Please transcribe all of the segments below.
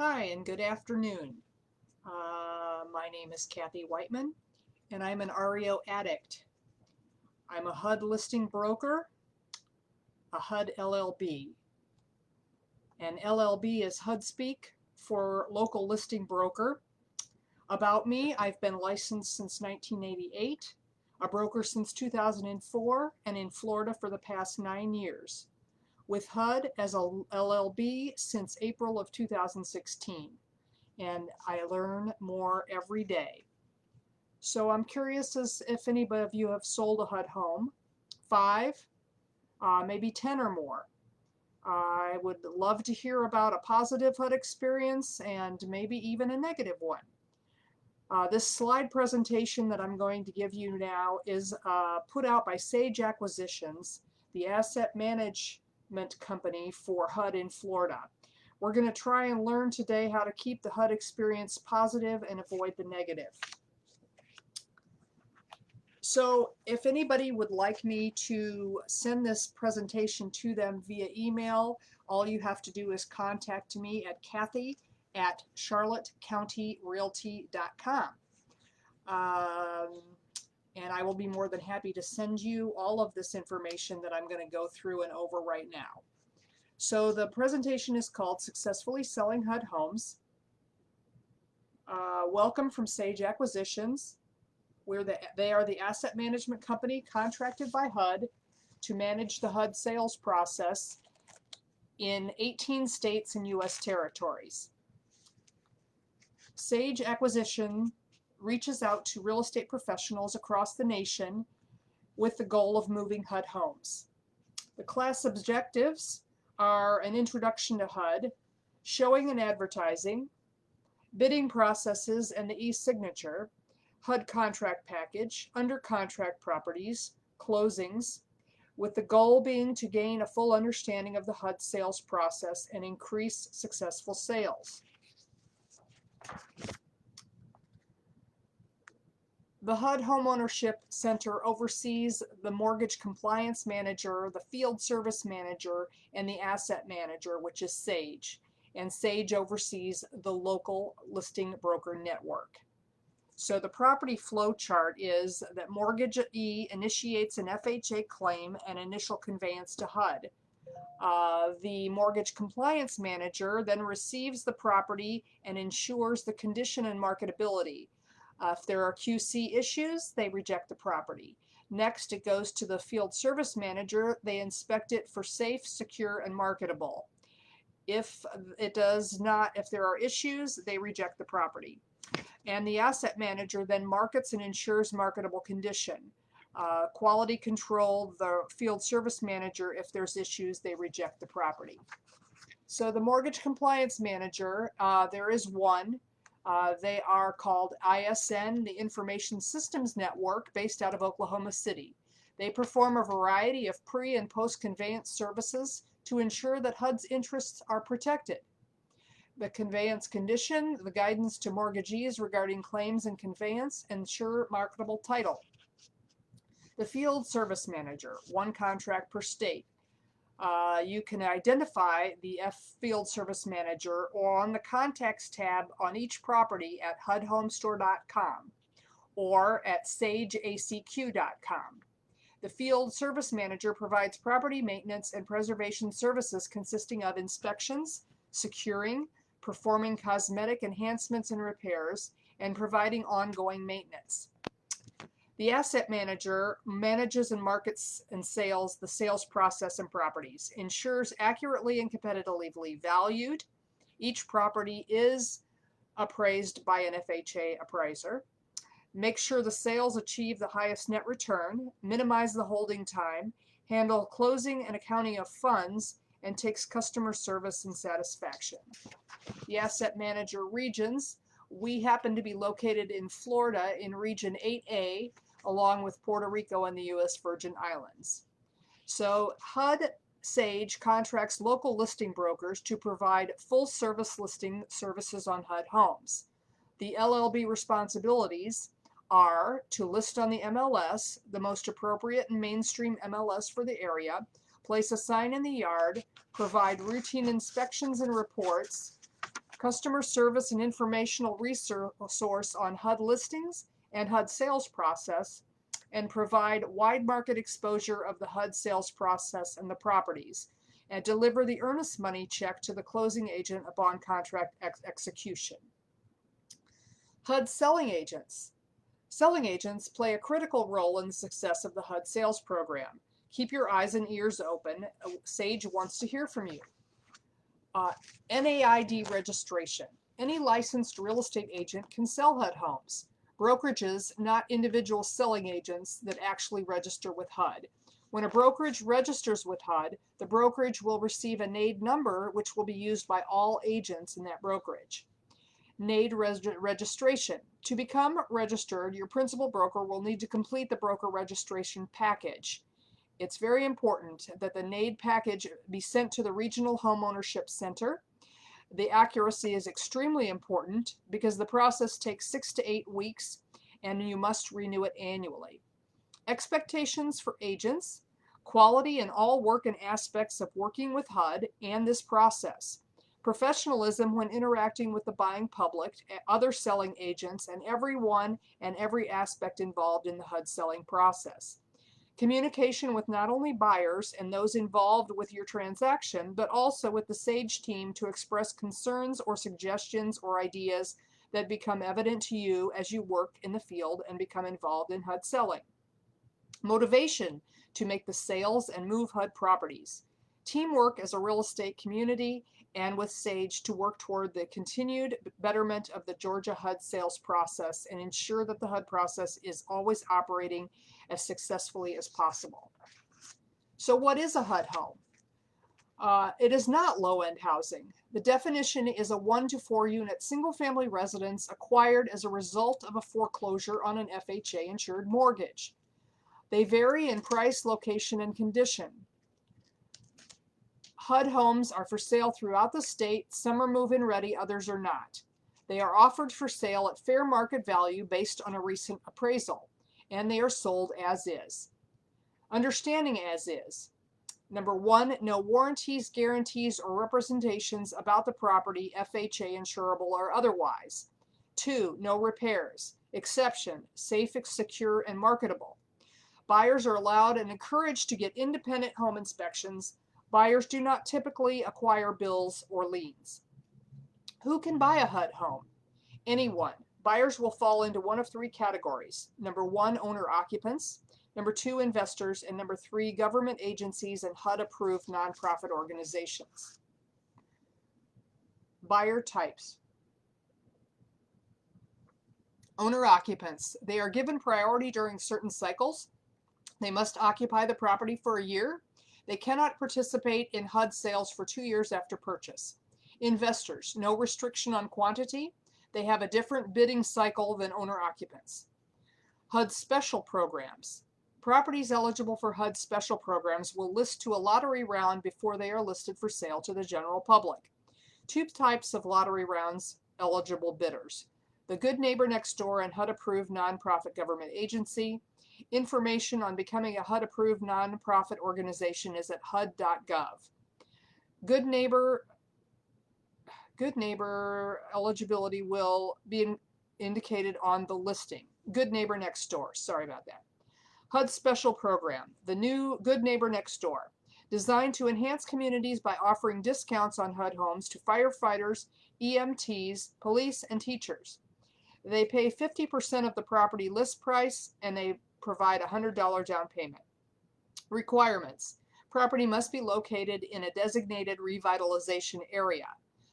Hi, and good afternoon. My name is Kathy Weithman, and I'm an REO addict. I'm a HUD listing broker, a HUD LLB. And LLB is HUD speak for local listing broker. About me, I've been licensed since 1988, a broker since 2004, and in Florida for the past 9 years, with HUD as a LLB since April of 2016. And I learn more every day. So I'm curious as if any of you have sold a HUD home, 5, maybe 10 or more. I would love to hear about a positive HUD experience and maybe even a negative one. This slide presentation that I'm going to give you now is put out by Sage Acquisitions, the asset management company for HUD in Florida. We're going to try and learn today how to keep the HUD experience positive and avoid the negative. So if anybody would like me to send this presentation to them via email, all you have to do is contact me at kathy@charlottecountyrealty.com. And I will be more than happy to send you all of this information that I'm going to go through and over right now. So the presentation is called Successfully Selling HUD Homes. Welcome from Sage Acquisitions. They are the asset management company contracted by HUD to manage the HUD sales process in 18 states and U.S. territories. Sage Acquisition reaches out to real estate professionals across the nation with the goal of moving HUD homes. The class objectives are an introduction to HUD, showing and advertising, bidding processes and the e-signature, HUD contract package, under contract properties, closings, with the goal being to gain a full understanding of the HUD sales process and increase successful sales. The HUD Homeownership Center oversees the mortgage compliance manager, the field service manager, and the asset manager, which is Sage. And Sage oversees the local listing broker network. So the property flow chart is that Mortgagee initiates an FHA claim and initial conveyance to HUD. The mortgage compliance manager then receives the property and ensures the condition and marketability. If there are QC issues, they reject the property. Next, it goes to the field service manager. They inspect it for safe, secure, and marketable. If there are issues, they reject the property. And the asset manager then markets and ensures marketable condition. Quality control, the field service manager, if there's issues, they reject the property. So the mortgage compliance manager, there is one. They are called ISN, the Information Systems Network, based out of Oklahoma City. They perform a variety of pre- and post-conveyance services to ensure that HUD's interests are protected. The conveyance condition, the guidance to mortgagees regarding claims and conveyance, ensure marketable title. The field service manager, one contract per state. You can identify the field service manager or on the contacts tab on each property at hudhomestore.com or at sageacq.com. The field service manager provides property maintenance and preservation services consisting of inspections, securing, performing cosmetic enhancements and repairs, and providing ongoing maintenance. The asset manager manages and markets and sells the sales process and properties, ensures accurately and competitively valued. Each property is appraised by an FHA appraiser. Make sure the sales achieve the highest net return, minimize the holding time, handle closing and accounting of funds, and takes customer service and satisfaction. The asset manager regions, we happen to be located in Florida in Region 8A, along with Puerto Rico and the U.S. Virgin Islands. So HUD Sage contracts local listing brokers to provide full service listing services on HUD homes. The LLB responsibilities are to list on the MLS, the most appropriate and mainstream MLS for the area, place a sign in the yard, provide routine inspections and reports, customer service and informational resource on HUD listings and HUD sales process, and provide wide market exposure of the HUD sales process and the properties, and deliver the earnest money check to the closing agent upon contract execution. HUD selling agents. Selling agents play a critical role in the success of the HUD sales program. Keep your eyes and ears open. Sage wants to hear from you. NAID registration. Any licensed real estate agent can sell HUD homes. Brokerages, not individual selling agents that actually register with HUD. When a brokerage registers with HUD, the brokerage will receive a NAID number which will be used by all agents in that brokerage. NAID registration. To become registered, your principal broker will need to complete the broker registration package. It's very important that the NAID package be sent to the Regional Homeownership Center. The accuracy is extremely important because the process takes 6 to 8 weeks and you must renew it annually. Expectations for agents, quality in all work and aspects of working with HUD and this process. Professionalism when interacting with the buying public, other selling agents, and everyone and every aspect involved in the HUD selling process. Communication with not only buyers and those involved with your transaction, but also with the Sage team to express concerns or suggestions or ideas that become evident to you as you work in the field and become involved in HUD selling. Motivation to make the sales and move HUD properties. Teamwork as a real estate community and with Sage to work toward the continued betterment of the Georgia HUD sales process and ensure that the HUD process is always operating as successfully as possible. So what is a HUD home? It is not low-end housing. The definition is a 1 to 4 unit single-family residence acquired as a result of a foreclosure on an FHA-insured mortgage. They vary in price, location, and condition. HUD homes are for sale throughout the state. Some are move-in ready, others are not. They are offered for sale at fair market value based on a recent appraisal, and they are sold as is. Understanding as is. Number 1, no warranties, guarantees, or representations about the property, FHA, insurable, or otherwise. 2, no repairs. Exception, safe, secure, and marketable. Buyers are allowed and encouraged to get independent home inspections. Buyers do not typically acquire bills or liens. Who can buy a HUD home? Anyone. Buyers will fall into one of 3 categories. Number 1, owner-occupants. Number 2, investors. And number 3, government agencies and HUD-approved nonprofit organizations. Buyer types. Owner-occupants. They are given priority during certain cycles. They must occupy the property for a year. They cannot participate in HUD sales for 2 years after purchase. Investors, no restriction on quantity. They have a different bidding cycle than owner-occupants. HUD special programs. Properties eligible for HUD special programs will list to a lottery round before they are listed for sale to the general public. 2 types of lottery rounds eligible bidders. The Good Neighbor Next Door and HUD-approved nonprofit government agency. Information on becoming a HUD-approved nonprofit organization is at HUD.gov. Good neighbor eligibility will be indicated on the listing. Good Neighbor Next Door, sorry about that. HUD Special Program, the new Good Neighbor Next Door, designed to enhance communities by offering discounts on HUD homes to firefighters, EMTs, police, and teachers. They pay 50% of the property list price, and they provide a $100 down payment. Requirements. Property must be located in a designated revitalization area.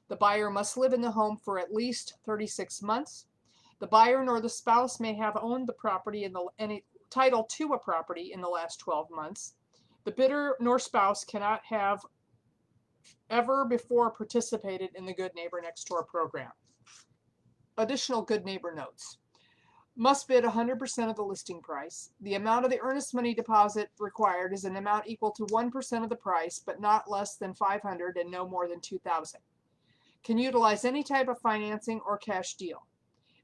The buyer must live in the home for at least 36 months. The buyer nor the spouse may have owned the property any title to a property in the last 12 months. The bidder nor spouse cannot have ever before participated in the Good Neighbor Next Door program. Additional Good Neighbor notes. Must bid 100% of the listing price. The amount of the earnest money deposit required is an amount equal to 1% of the price, but not less than $500 and no more than $2,000. Can utilize any type of financing or cash deal.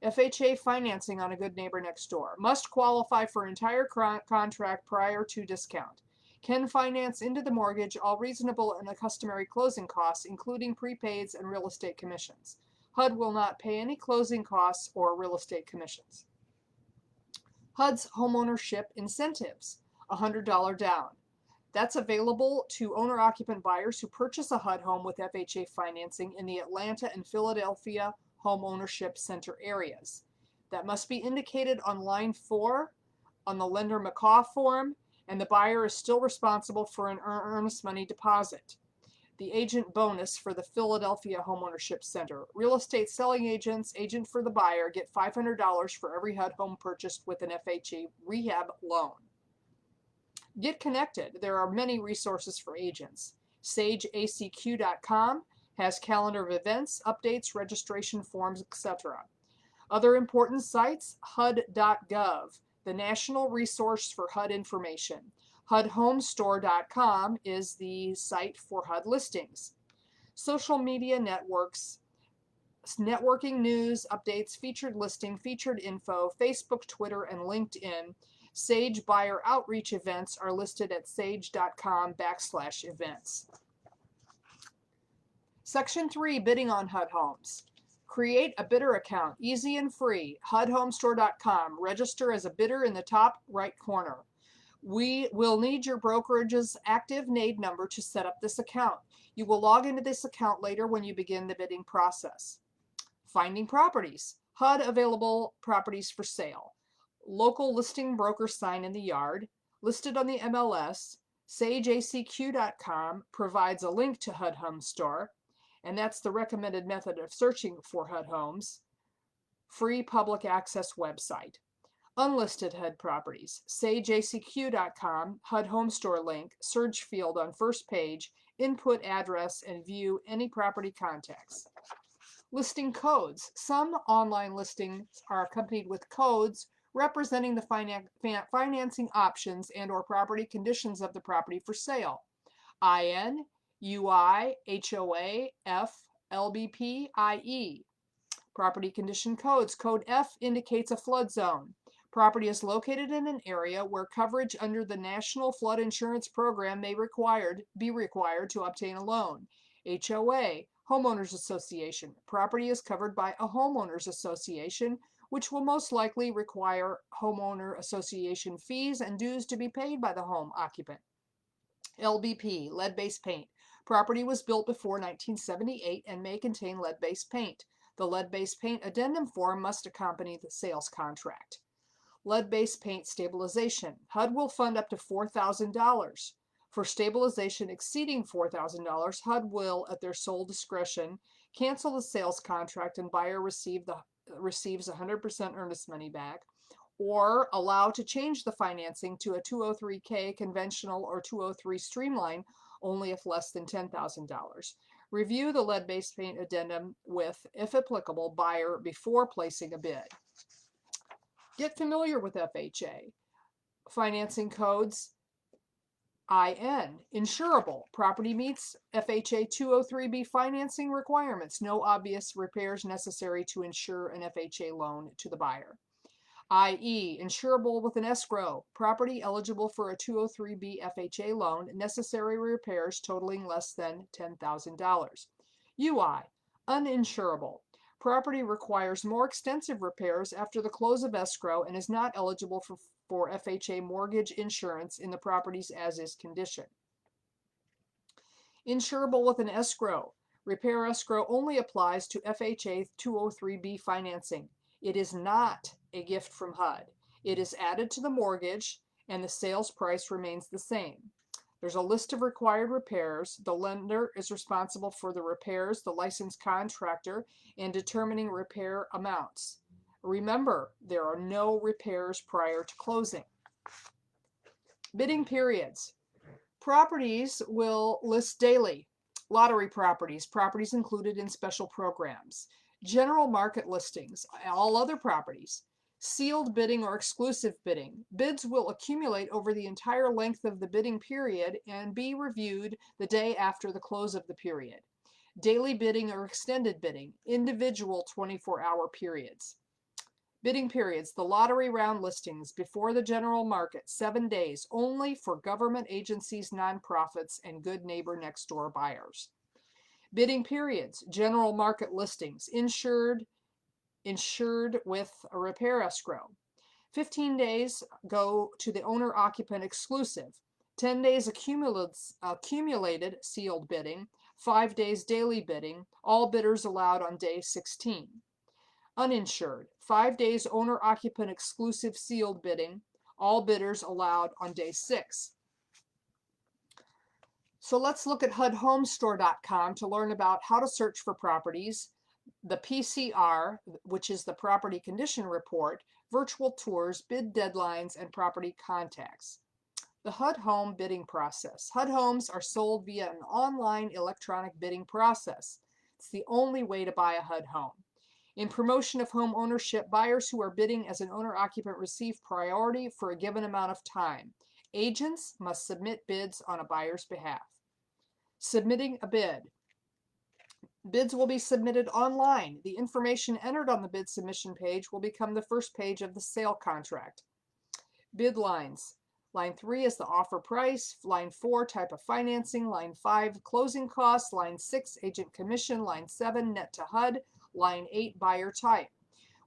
FHA financing on a Good Neighbor Next Door. Must qualify for entire contract prior to discount. Can finance into the mortgage all reasonable and the customary closing costs, including prepaids and real estate commissions. HUD will not pay any closing costs or real estate commissions. HUD's homeownership incentives, $100 down. That's available to owner-occupant buyers who purchase a HUD home with FHA financing in the Atlanta and Philadelphia home ownership center areas. That must be indicated on line 4 on the lender McCaw form, and the buyer is still responsible for an earnest money deposit. The agent bonus for the Philadelphia homeownership center. Real estate selling agents, agent for the buyer, get $500 for every HUD home purchased with an FHA rehab loan. Get connected. There are many resources for agents. SageACQ.com has calendar of events, updates, registration forms, etc. Other important sites, HUD.gov, the national resource for HUD information. HUDHomestore.com is the site for HUD listings. Social media networks, networking news, updates, featured listing, featured info, Facebook, Twitter, and LinkedIn. Sage buyer outreach events are listed at sage.com/events. Section 3, bidding on HUD homes. Create a bidder account, easy and free, HUDHomestore.com. Register as a bidder in the top right corner. We will need your brokerage's active NAID number to set up this account. You will log into this account later when you begin the bidding process. Finding properties. HUD available properties for sale. Local listing broker sign in the yard. Listed on the MLS. SageACQ.com provides a link to HUD Home Store, and that's the recommended method of searching for HUD homes. Free public access website. Unlisted HUD properties. SageACQ.com, HUD Home Store link, search field on first page, input address, and view any property contacts. Listing codes. Some online listings are accompanied with codes representing the financing options and or property conditions of the property for sale. IN, UI, HOA, F, LBP, IE. Property condition codes. Code F indicates a flood zone. Property is located in an area where coverage under the National Flood Insurance Program may be required to obtain a loan. HOA, Homeowners Association. Property is covered by a homeowners association, which will most likely require homeowner association fees and dues to be paid by the home occupant. LBP, lead-based paint. Property was built before 1978 and may contain lead-based paint. The lead-based paint addendum form must accompany the sales contract. Lead-based paint stabilization. HUD will fund up to $4,000. For stabilization exceeding $4,000, HUD will, at their sole discretion, cancel the sales contract and buyer receives 100% earnest money back, or allow to change the financing to a 203K conventional or 203 streamline only if less than $10,000. Review the lead-based paint addendum with, if applicable, buyer before placing a bid. Get familiar with FHA. Financing codes. IN, insurable. Property meets FHA 203B financing requirements. No obvious repairs necessary to insure an FHA loan to the buyer. IE, insurable with an escrow. Property eligible for a 203B FHA loan. Necessary repairs totaling less than $10,000. UI, uninsurable. Property requires more extensive repairs after the close of escrow and is not eligible for FHA mortgage insurance in the property's as-is condition. Insurable with an escrow. Repair escrow only applies to FHA 203B financing. It is not a gift from HUD. It is added to the mortgage and the sales price remains the same. There's a list of required repairs. The lender is responsible for the repairs, the licensed contractor, and determining repair amounts. Remember, there are no repairs prior to closing. Bidding periods. Properties will list daily. Lottery properties, properties included in special programs. General market listings, all other properties. Sealed bidding or exclusive bidding. Bids will accumulate over the entire length of the bidding period and be reviewed the day after the close of the period. Daily bidding or extended bidding. Individual 24-hour periods. Bidding periods. The lottery round listings before the general market, 7 days, only for government agencies, nonprofits, and good neighbor next door buyers. Bidding periods, general market listings, insured with a repair escrow. 15 days go to the owner-occupant exclusive. 10 days accumulated sealed bidding. 5 days daily bidding. All bidders allowed on day 16. Uninsured, 5 days owner-occupant exclusive sealed bidding. All bidders allowed on day 6. So let's look at HUDHomestore.com to learn about how to search for properties, the PCR, which is the Property Condition Report, virtual tours, bid deadlines, and property contacts. The HUD Home bidding process. HUD homes are sold via an online electronic bidding process. It's the only way to buy a HUD home. In promotion of home ownership, buyers who are bidding as an owner-occupant receive priority for a given amount of time. Agents must submit bids on a buyer's behalf. Submitting a bid. Bids will be submitted online. The information entered on the bid submission page will become the first page of the sale contract. Bid lines. Line 3 is the offer price. Line 4, type of financing. Line 5, closing costs. Line 6, agent commission. Line 7, net to HUD. Line 8, buyer type.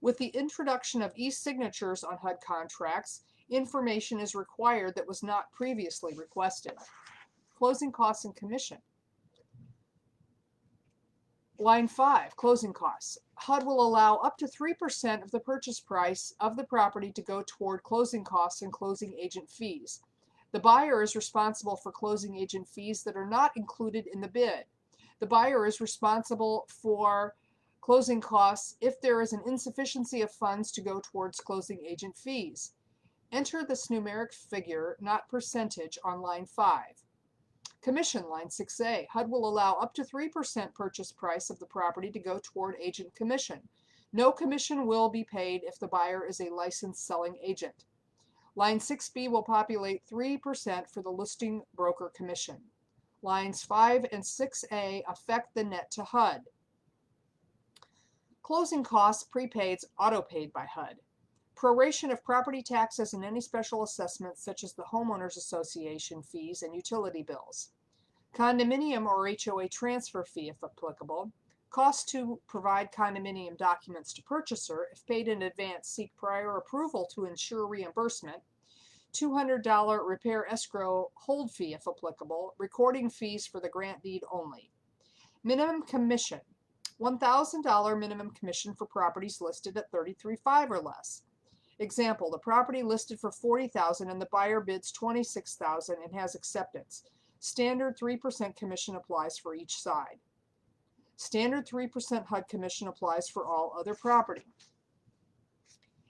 With the introduction of e-signatures on HUD contracts, information is required that was not previously requested. Closing costs and commission. Line 5, closing costs. HUD will allow up to 3% of the purchase price of the property to go toward closing costs and closing agent fees. The buyer is responsible for closing agent fees that are not included in the bid. The buyer is responsible for closing costs if there is an insufficiency of funds to go towards closing agent fees. Enter this numeric figure, not percentage, on line 5. Commission, line 6A. HUD will allow up to 3% purchase price of the property to go toward agent commission. No commission will be paid if the buyer is a licensed selling agent. Line 6B will populate 3% for the listing broker commission. Lines 5 and 6A affect the net to HUD. Closing costs, prepaids, auto-paid by HUD. Proration of property taxes and any special assessments such as the Homeowners Association fees and utility bills. Condominium or HOA transfer fee if applicable. Cost to provide condominium documents to purchaser. If paid in advance, seek prior approval to ensure reimbursement. $200 repair escrow hold fee if applicable. Recording fees for the grant deed only. Minimum commission. $1,000 minimum commission for properties listed at $33,500 or less. Example, the property listed for $40,000 and the buyer bids $26,000 and has acceptance. Standard 3% commission applies for each side. Standard 3% HUD commission applies for all other property.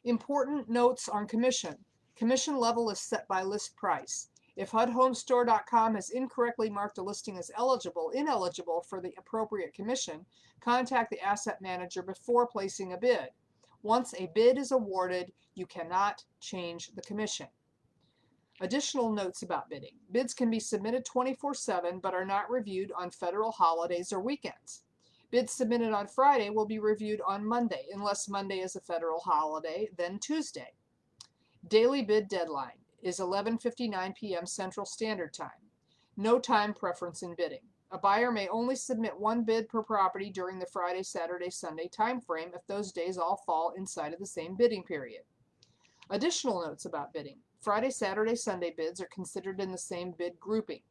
Important notes on commission. Commission level is set by list price. If HUDHomestore.com has incorrectly marked a listing as ineligible for the appropriate commission, contact the asset manager before placing a bid. Once a bid is awarded, you cannot change the commission. Additional notes about bidding. Bids can be submitted 24/7 but are not reviewed on federal holidays or weekends. Bids submitted on Friday will be reviewed on Monday, unless Monday is a federal holiday, then Tuesday. Daily bid deadline is 11:59 p.m. Central Standard Time. No time preference in bidding. A buyer may only submit one bid per property during the Friday, Saturday, Sunday time frame if those days all fall inside of the same bidding period. Additional notes about bidding. Friday, Saturday, Sunday bids are considered in the same bid grouping.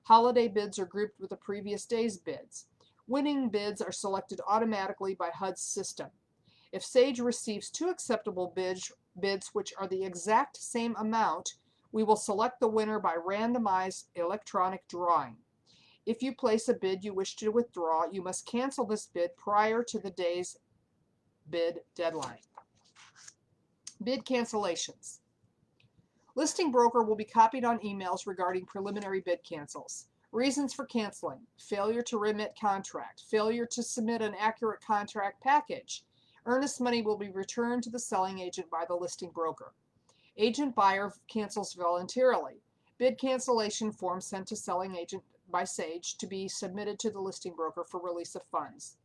Holiday bids are grouped with the previous day's bids. Winning bids are selected automatically by HUD's system. If Sage receives 2 acceptable bids which are the exact same amount, we will select the winner by randomized electronic drawing. If you place a bid you wish to withdraw, you must cancel this bid prior to the day's bid deadline. Bid cancellations. Listing broker will be copied on emails regarding preliminary bid cancels. Reasons for canceling: failure to remit contract, failure to submit an accurate contract package. Earnest money will be returned to the selling agent by the listing broker. Agent buyer cancels voluntarily. Bid cancellation form sent to selling agent by Sage to be submitted to the listing broker for release of funds.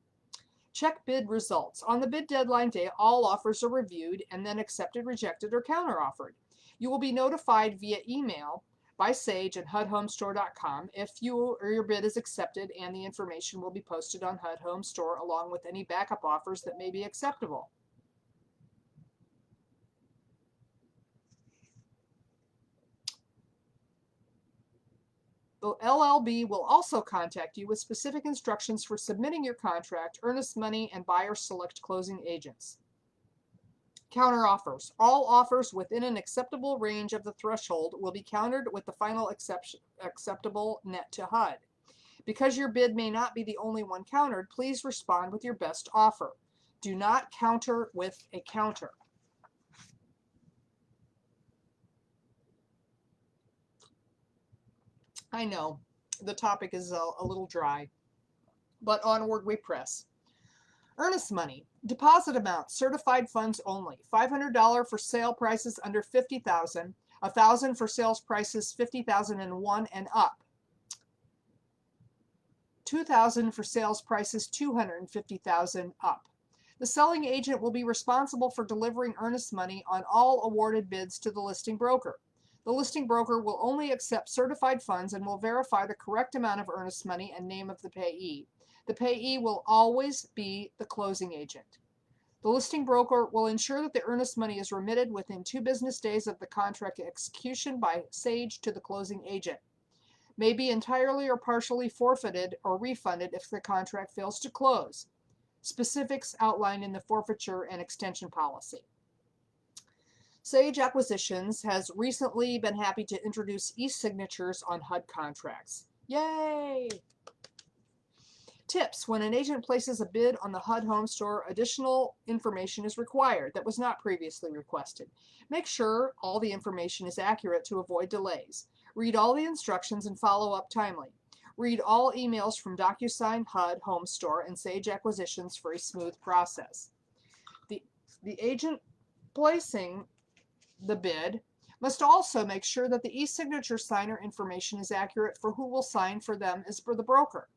Check bid results. On the bid deadline day, all offers are reviewed and then accepted, rejected, or counteroffered. You will be notified via email by Sage at HUDHomestore.com if you or your bid is accepted, and the information will be posted on HUD Home Store along with any backup offers that may be acceptable. The LLB will also contact you with specific instructions for submitting your contract, earnest money, and buyer select closing agents. Counter offers. All offers within an acceptable range of the threshold will be countered with the final acceptable net to HUD. Because your bid may not be the only one countered, please respond with your best offer. Do not counter with a counter. I know the topic is a little dry, but onward we press. Earnest money. Deposit amount. Certified funds only. $500 for sale prices under $50,000. $1,000 for sales prices $50,001 and up. $2,000 for sales prices $250,000 up. The selling agent will be responsible for delivering earnest money on all awarded bids to the listing broker. The listing broker will only accept certified funds and will verify the correct amount of earnest money and name of the payee. The payee will always be the closing agent. The listing broker will ensure that the earnest money is remitted within 2 business days of the contract execution by Sage to the closing agent. May be entirely or partially forfeited or refunded if the contract fails to close. Specifics outlined in the forfeiture and extension policy. Sage Acquisitions has recently been happy to introduce e-signatures on HUD contracts. Yay! Tips. When an agent places a bid on the HUD Home Store, additional information is required that was not previously requested. Make sure all the information is accurate to avoid delays. Read all the instructions and follow up timely. Read all emails from DocuSign, HUD, Home Store, and Sage Acquisitions for a smooth process. The agent placing the bid must also make sure that the e-signature signer information is accurate for who will sign for them as for the broker.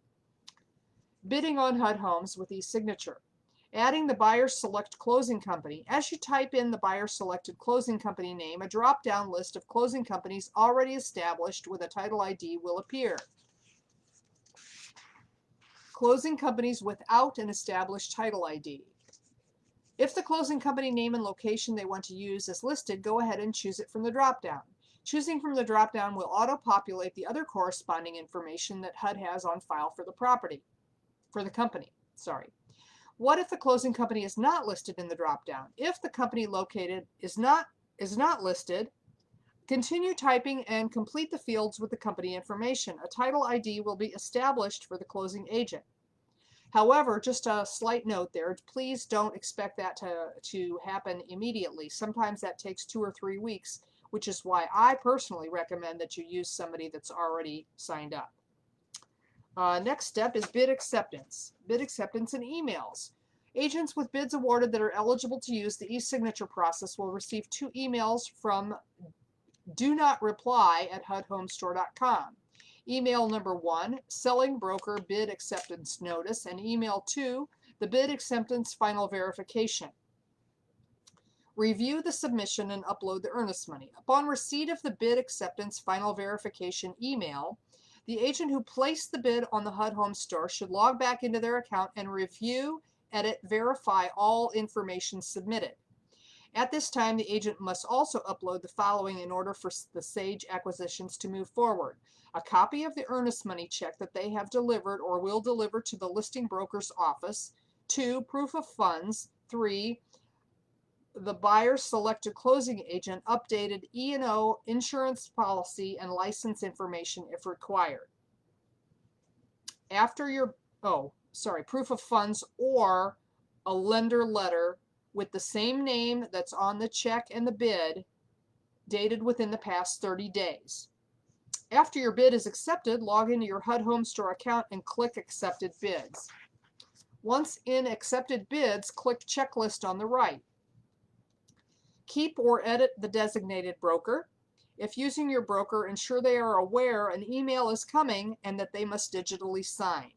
Bidding on HUD Homes with e-signature. Adding the buyer select closing company. As you type in the buyer selected closing company name, a drop-down list of closing companies already established with a title ID will appear. Closing companies without an established title ID. If the closing company name and location they want to use is listed, go ahead and choose it from the drop-down. Choosing from the drop-down will auto-populate the other corresponding information that HUD has on file for the company. What if the closing company is not listed in the drop-down? If the company located is not listed, continue typing and complete the fields with the company information. A title ID will be established for the closing agent. However, just a slight note there, please don't expect that to happen immediately. Sometimes that takes 2 or 3 weeks, which is why I personally recommend that you use somebody that's already signed up. Next step is bid acceptance. Bid acceptance in emails. Agents with bids awarded that are eligible to use the e-signature process will receive 2 emails from do not reply at HUDHomestore.com. Email number 1, selling broker bid acceptance notice, and email 2, the bid acceptance final verification. Review the submission and upload the earnest money. Upon receipt of the bid acceptance final verification email, the agent who placed the bid on the HUD Home Store should log back into their account and review, edit, verify all information submitted. At this time, the agent must also upload the following in order for the Sage Acquisitions to move forward. A copy of the earnest money check that they have delivered or will deliver to the listing broker's office. 2, proof of funds. 3, the buyer's selected closing agent updated E&O insurance policy and license information if required. Proof of funds or a lender letter with the same name that's on the check and the bid, dated within the past 30 days. After your bid is accepted, log into your HUD Home Store account and click Accepted Bids. Once in Accepted Bids, click Checklist on the right. Keep or edit the designated broker. If using your broker, ensure they are aware an email is coming and that they must digitally sign.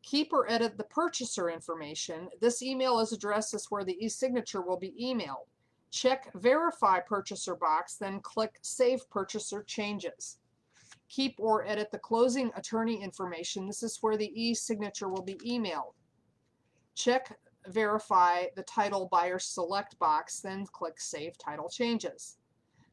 Keep or edit the purchaser information. This email is addressed as where the e-signature will be emailed. Check Verify Purchaser box, then click Save Purchaser Changes. Keep or edit the closing attorney information. This is where the e-signature will be emailed. Check Verify the Title Buyer Select box, then click Save Title Changes.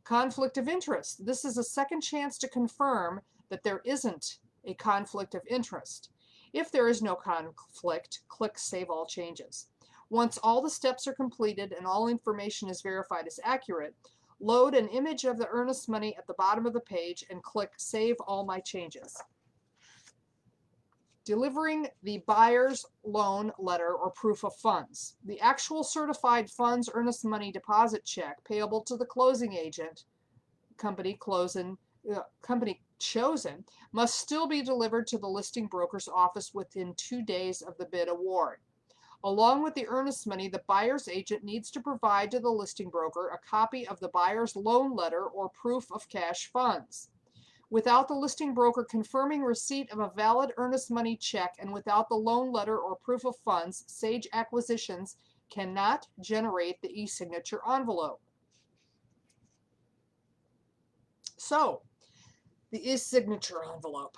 Conflict of interest. This is a second chance to confirm that there isn't a conflict of interest. If there is no conflict, click Save All Changes. Once all the steps are completed and all information is verified as accurate, load an image of the earnest money at the bottom of the page and click Save All My Changes. Delivering the buyer's loan letter or proof of funds. The actual certified funds earnest money deposit check payable to the closing agent, company chosen, must still be delivered to the listing broker's office within 2 days of the bid award. Along with the earnest money, the buyer's agent needs to provide to the listing broker a copy of the buyer's loan letter or proof of cash funds. Without the listing broker confirming receipt of a valid earnest money check and without the loan letter or proof of funds, Sage Acquisitions cannot generate the e-signature envelope. So, the e-signature envelope.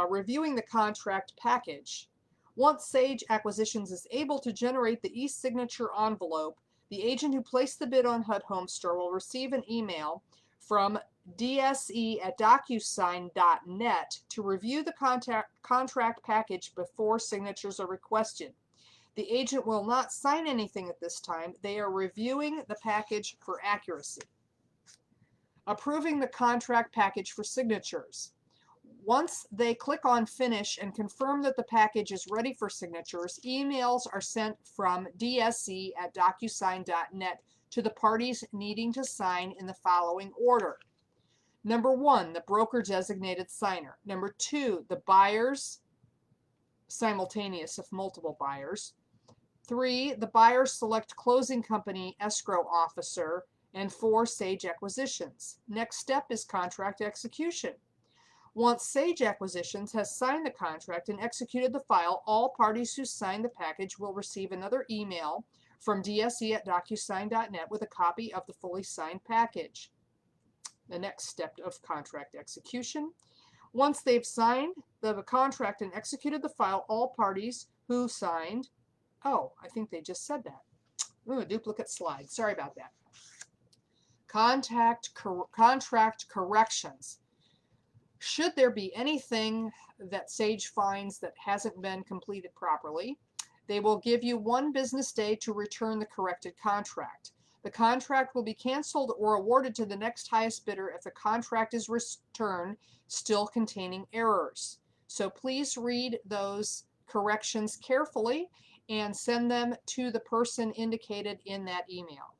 Reviewing the contract package. Once Sage Acquisitions is able to generate the e-signature envelope, the agent who placed the bid on HUD Home Store will receive an email from dse@docusign.net to review the contract package before signatures are requested. The agent will not sign anything at this time. They are reviewing the package for accuracy. Approving the contract package for signatures. Once they click on Finish and confirm that the package is ready for signatures, emails are sent from dse@docusign.net to the parties needing to sign in the following order. Number 1, the broker designated signer. Number 2, the buyers, simultaneous if multiple buyers. 3, the buyer select closing company escrow officer. And 4, Sage Acquisitions. Next step is contract execution. Once Sage Acquisitions has signed the contract and executed the file, all parties who sign the package will receive another email from dse@docusign.net with a copy of the fully signed package. The next step of contract execution. Once they've signed the contract and executed the file, all parties who signed, I think they just said that. Ooh, a duplicate slide. Sorry about that. Contract corrections. Should there be anything that Sage finds that hasn't been completed properly, they will give you 1 business day to return the corrected contract. The contract will be canceled or awarded to the next highest bidder if the contract is returned still containing errors. So please read those corrections carefully and send them to the person indicated in that email.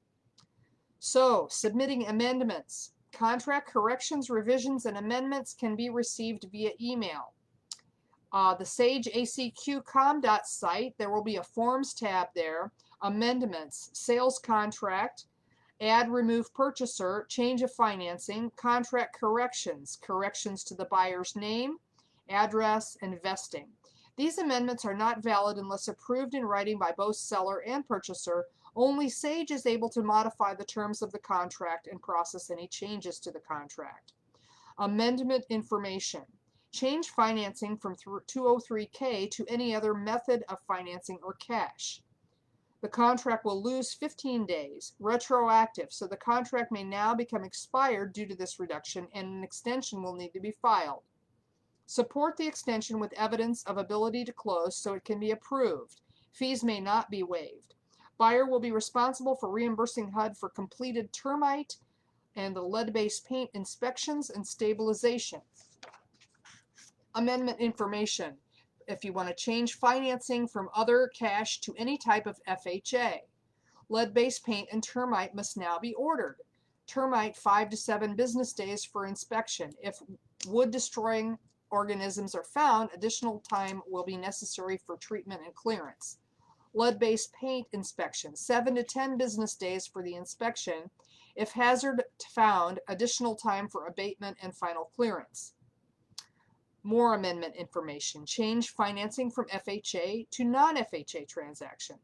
So, submitting amendments. Contract corrections, revisions, and amendments can be received via email. The Sage ACQ.com site, there will be a Forms tab there. Amendments, sales contract, add, remove purchaser, change of financing, contract corrections, corrections to the buyer's name, address, and vesting. These amendments are not valid unless approved in writing by both seller and purchaser. Only Sage is able to modify the terms of the contract and process any changes to the contract. Amendment information. Change financing from 203K to any other method of financing or cash. The contract will lose 15 days, retroactive, so the contract may now become expired due to this reduction and an extension will need to be filed. Support the extension with evidence of ability to close so it can be approved. Fees may not be waived. Buyer will be responsible for reimbursing HUD for completed termite and the lead-based paint inspections and stabilization. Amendment information. If you want to change financing from other cash to any type of FHA. Lead-based paint and termite must now be ordered. Termite 5 to 7 business days for inspection. If wood-destroying organisms are found, additional time will be necessary for treatment and clearance. Lead-based paint inspection, 7 to 10 business days for the inspection. If hazard found, additional time for abatement and final clearance. More amendment information. Change financing from FHA to non-FHA transaction.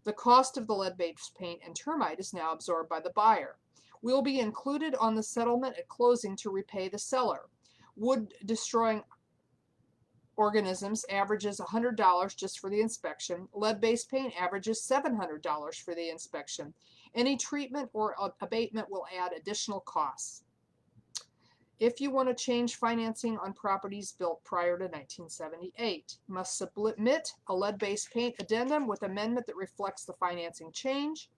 The cost of the lead-based paint and termite is now absorbed by the buyer. Will be included on the settlement at closing to repay the seller. Wood-destroying organisms averages $100 just for the inspection. Lead-based paint averages $700 for the inspection. Any treatment or abatement will add additional costs. If you want to change financing on properties built prior to 1978, must submit a lead-based paint addendum with amendment that reflects the financing change.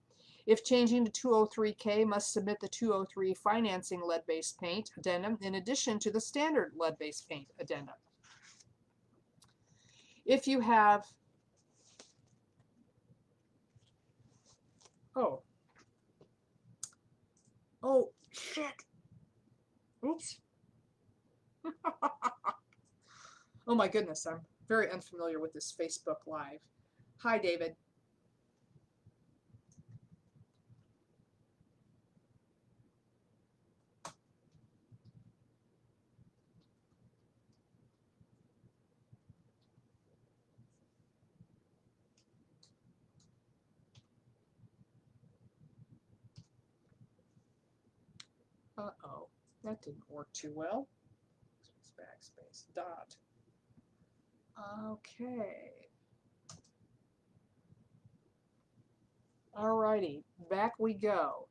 If changing to 203K, must submit the 203 financing lead-based paint addendum in addition to the standard lead-based paint addendum. If you have, oh shit, oops. Oh my goodness, I'm very unfamiliar with this Facebook Live. Hi, David. Uh-oh, that didn't work too well. Backspace, dot. Okay. Alrighty, back we go.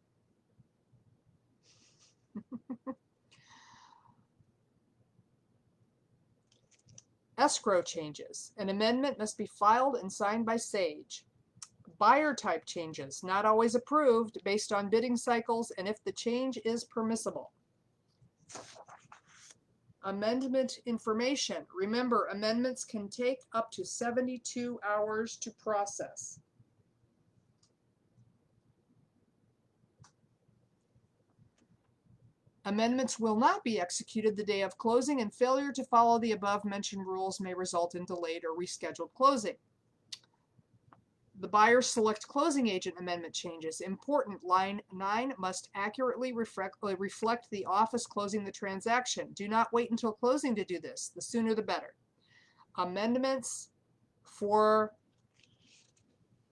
Escrow changes. An amendment must be filed and signed by Sage. Buyer type changes, not always approved, based on bidding cycles and if the change is permissible. Amendment information. Remember, amendments can take up to 72 hours to process. Amendments will not be executed the day of closing, and failure to follow the above-mentioned rules may result in delayed or rescheduled closing. The buyer select closing agent amendment changes. Important, line 9 must accurately reflect the office closing the transaction. Do not wait until closing to do this. The sooner the better. Amendments for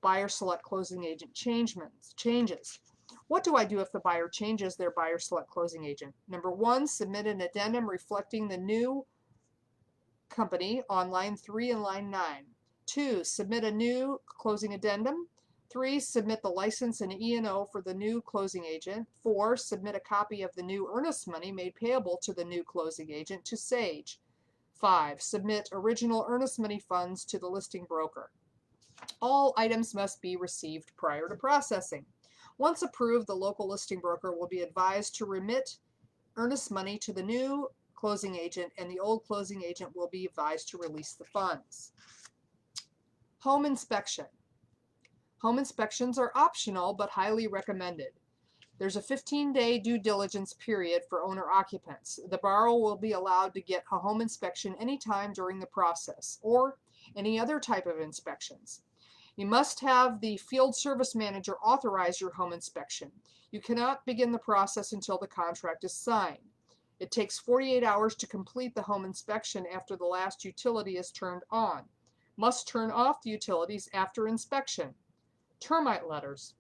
buyer select closing agent changes. What do I do if the buyer changes their buyer select closing agent? Number 1, submit an addendum reflecting the new company on line 3 and line 9. 2, submit a new closing addendum. 3, submit the license and E&O for the new closing agent. 4, submit a copy of the new earnest money made payable to the new closing agent to Sage. 5, submit original earnest money funds to the listing broker. All items must be received prior to processing. Once approved, the local listing broker will be advised to remit earnest money to the new closing agent, and the old closing agent will be advised to release the funds. Home inspection. Home inspections are optional but highly recommended. There's a 15-day due diligence period for owner-occupants. The borrower will be allowed to get a home inspection anytime during the process, or any other type of inspections. You must have the field service manager authorize your home inspection. You cannot begin the process until the contract is signed. It takes 48 hours to complete the home inspection after the last utility is turned on. Must turn off the utilities after inspection. Termite letters.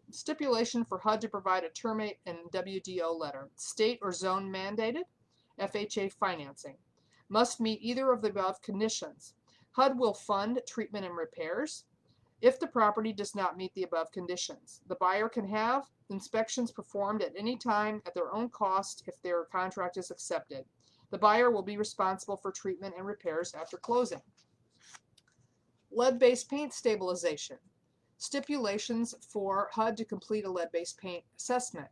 Stipulation for HUD to provide a termite and WDO letter. State or zone mandated. FHA financing. Must meet either of the above conditions. HUD will fund treatment and repairs if the property does not meet the above conditions. The buyer can have inspections performed at any time at their own cost if their contract is accepted. The buyer will be responsible for treatment and repairs after closing. Lead-based paint stabilization. Stipulations for HUD to complete a lead-based paint assessment.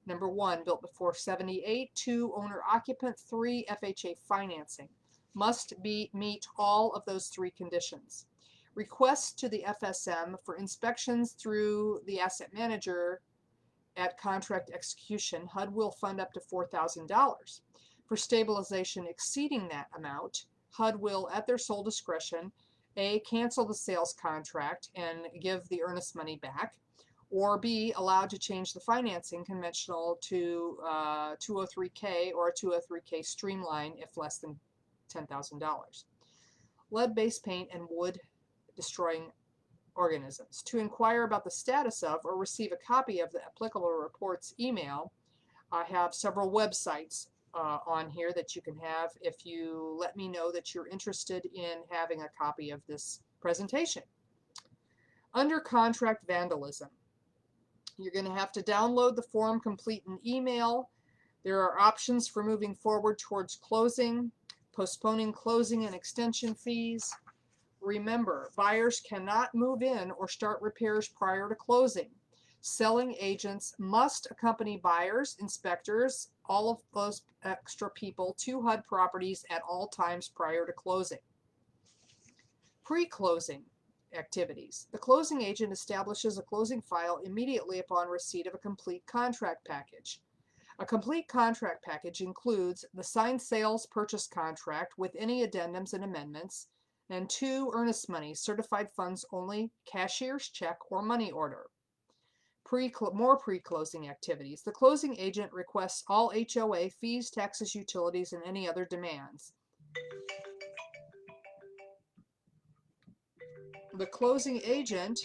Number 1, built before 78. 2, owner-occupant. 3, FHA financing. Must meet all of those 3 conditions. Requests to the FSM for inspections through the asset manager at contract execution. HUD will fund up to $4,000. For stabilization exceeding that amount, HUD will, at their sole discretion, A, cancel the sales contract and give the earnest money back, or B, allowed to change the financing conventional to 203K or a 203K streamline if less than $10,000. Lead-based paint and wood destroying organisms. To inquire about the status of or receive a copy of the applicable reports email, I have several websites on here that you can have if you let me know that you're interested in having a copy of this presentation. Under contract vandalism, you're going to have to download the form, complete an email. There are options for moving forward towards closing, postponing closing and extension fees. Remember, buyers cannot move in or start repairs prior to closing. Selling agents must accompany buyers, inspectors, all of those extra people to HUD properties at all times prior to closing. Pre-closing activities. The closing agent establishes a closing file immediately upon receipt of a complete contract package. A complete contract package includes the signed sales purchase contract with any addendums and amendments, and 2 earnest money, certified funds only, cashier's check, or money order. More pre-closing activities. The closing agent requests all HOA fees, taxes, utilities, and any other demands. The closing agent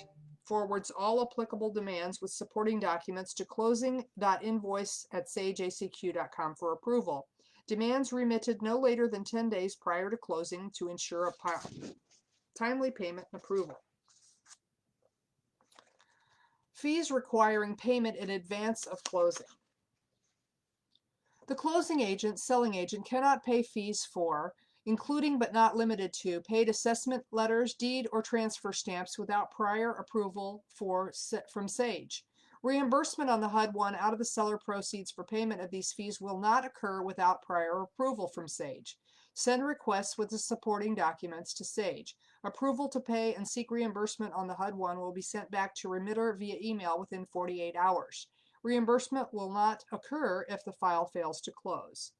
forwards all applicable demands with supporting documents to closing.invoice@sageacq.com for approval. Demands remitted no later than 10 days prior to closing to ensure a timely payment and approval. Fees requiring payment in advance of closing. The closing agent, selling agent, cannot pay fees for, including but not limited to, paid assessment letters, deed, or transfer stamps without prior approval from Sage. Reimbursement on the HUD-1 out of the seller proceeds for payment of these fees will not occur without prior approval from Sage. Send requests with the supporting documents to Sage. Approval to pay and seek reimbursement on the HUD-1 will be sent back to remitter via email within 48 hours. Reimbursement will not occur if the file fails to close.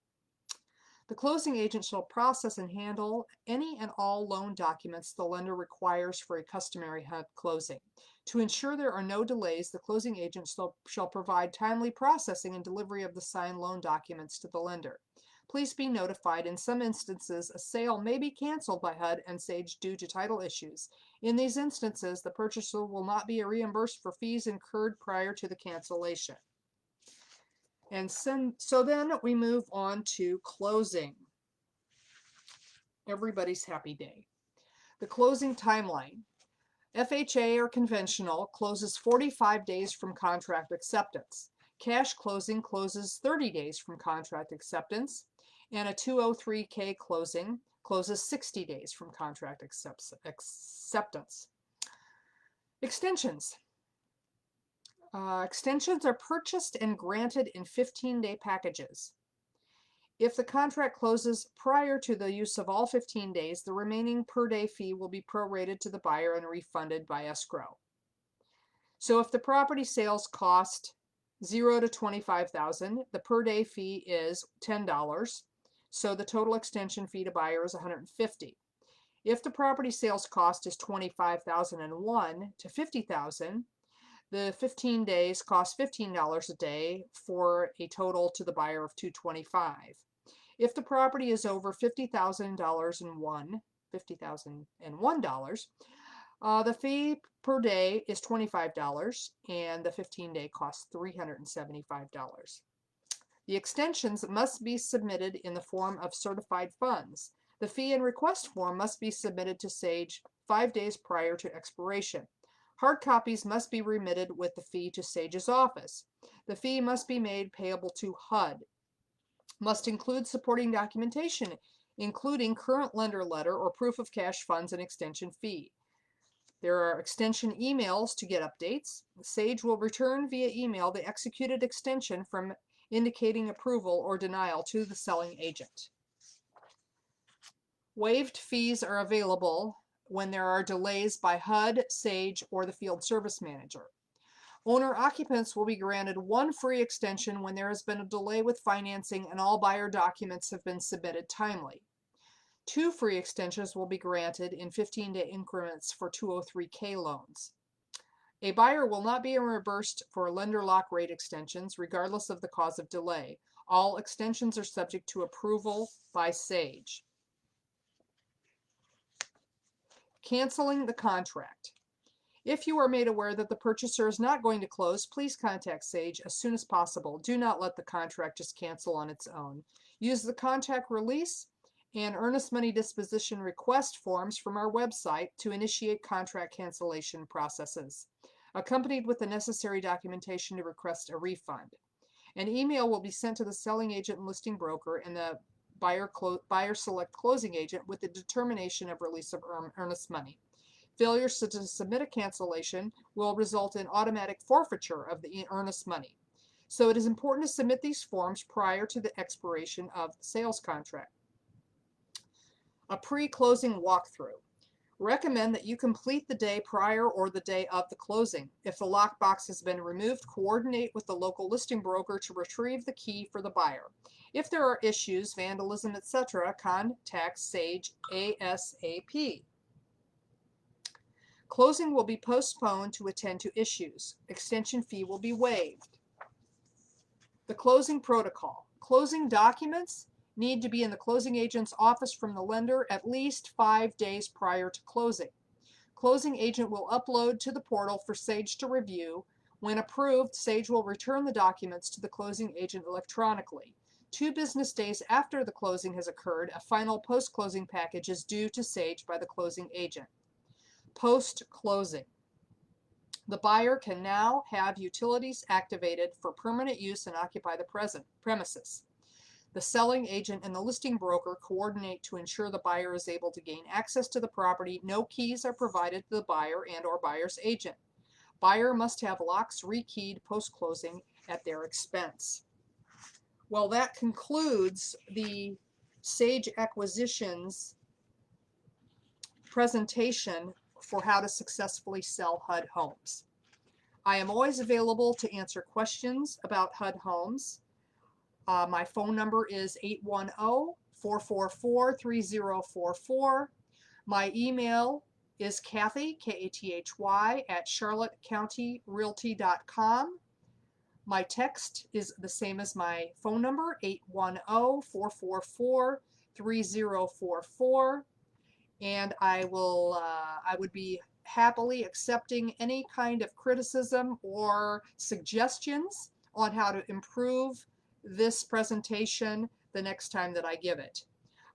The closing agent shall process and handle any and all loan documents the lender requires for a customary HUD closing. To ensure there are no delays, the closing agent shall provide timely processing and delivery of the signed loan documents to the lender. Please be notified, in some instances, a sale may be canceled by HUD and Sage due to title issues. In these instances, the purchaser will not be reimbursed for fees incurred prior to the cancellation. And so then we move on to closing. Everybody's happy day. The closing timeline. FHA or conventional closes 45 days from contract acceptance. Cash closing closes 30 days from contract acceptance. And a 203K closing closes 60 days from contract acceptance. Extensions. Extensions are purchased and granted in 15-day packages. If the contract closes prior to the use of all 15 days, the remaining per-day fee will be prorated to the buyer and refunded by escrow. So if the property sales cost $0 to $25,000, the per-day fee is $10. So the total extension fee to buyer is $150. If the property sales cost is $25,001 to $50,000, the 15 days cost $15 a day for a total to the buyer of $225. If the property is over $50,001, the fee per day is $25 and the 15-day costs $375. The extensions must be submitted in the form of certified funds. The fee and request form must be submitted to Sage 5 days prior to expiration. Hard copies must be remitted with the fee to Sage's office. The fee must be made payable to HUD. Must include supporting documentation, including current lender letter or proof of cash funds and extension fee. There are extension emails to get updates. Sage will return via email the executed extension from indicating approval or denial to the selling agent. Waived fees are available when there are delays by HUD, Sage, or the field service manager. Owner-occupants will be granted 1 free extension when there has been a delay with financing and all buyer documents have been submitted timely. 2 free extensions will be granted in 15-day increments for 203K loans. A buyer will not be reimbursed for lender lock rate extensions, regardless of the cause of delay. All extensions are subject to approval by Sage. Canceling the contract. If you are made aware that the purchaser is not going to close, please contact Sage as soon as possible. Do not let the contract just cancel on its own. Use the contract release and earnest money disposition request forms from our website to initiate contract cancellation processes, accompanied with the necessary documentation to request a refund. An email will be sent to the selling agent and listing broker and the buyer select closing agent with the determination of release of earnest money. Failure to submit a cancellation will result in automatic forfeiture of the earnest money. So it is important to submit these forms prior to the expiration of the sales contract. A pre-closing walkthrough. Recommend that you complete the day prior or the day of the closing. If the lockbox has been removed, coordinate with the local listing broker to retrieve the key for the buyer. If there are issues, vandalism, etc., contact Sage ASAP. Closing will be postponed to attend to issues. Extension fee will be waived. The closing protocol. Closing documents need to be in the closing agent's office from the lender at least 5 days prior to closing. Closing agent will upload to the portal for Sage to review. When approved, Sage will return the documents to the closing agent electronically. 2 business days after the closing has occurred, a final post-closing package is due to Sage by the closing agent. Post-closing. The buyer can now have utilities activated for permanent use and occupy the premises. The selling agent and the listing broker coordinate to ensure the buyer is able to gain access to the property. No keys are provided to the buyer and/or buyer's agent. Buyer must have locks rekeyed post-closing at their expense. Well, that concludes the Sage Acquisitions presentation for how to successfully sell HUD homes. I am always available to answer questions about HUD homes. My phone number is 810-444-3044. My email is Kathy, Kathy, at charlottecountyrealty.com. My text is the same as my phone number, 810-444-3044. And I would be happily accepting any kind of criticism or suggestions on how to improve this presentation the next time that I give it.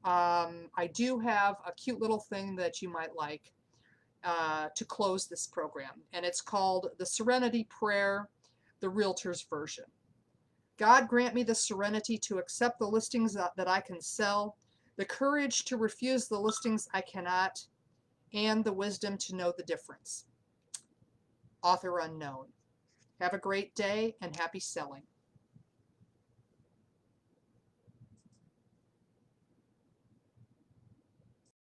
I do have a cute little thing that you might like to close this program, and it's called the Serenity Prayer, the Realtor's version. God grant me the serenity to accept the listings that I can sell, the courage to refuse the listings I cannot, and the wisdom to know the difference. Author unknown. Have a great day and happy selling.